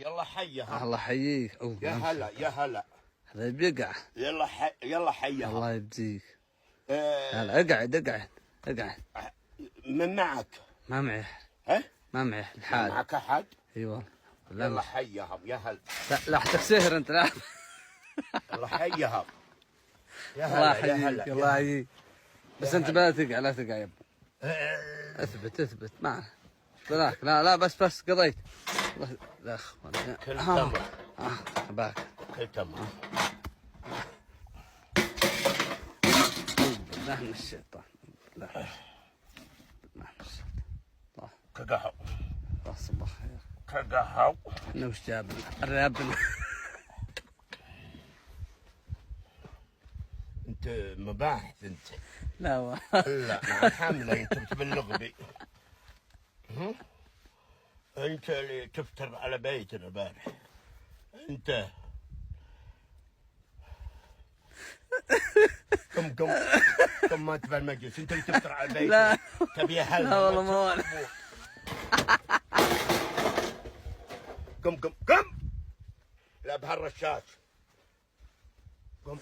يلا حيها. الله يحييك. يا هلا يا هلا. هذا بيقع. يلا حيها. الله يبجيك. هلا اقعد اقعد اقعد. من معك؟ ما معي أحد. ها؟ ما معي الحال. معك احد؟ اي والله. يلا حيهم يا هلا. لا حتى سهر انت لا. يلا حيهم. يا الله هلا يا يحييك. هلا. الله يحييك. بس انت لا تقع لا تقع يا ابو. اثبت معه. ذاك لا بس قضيت. لا اخوان. كل تمر. باك. كل تمر. بالله من الشيطان. بالله من الشيطان. كقهو. الله صباح خير. كقهو. انه وش جاب الرابنا. انت مباحث انت. لا والله. لا مع حمله انت بتبلغ بي. انت اللي تفتر على بيتنا البارح. انت كم ما تبع المجلس انت اللي تفتر على بيتنا. لا تبي هلا. لا والله ما هو انا. قم لا بهالرشاش. قم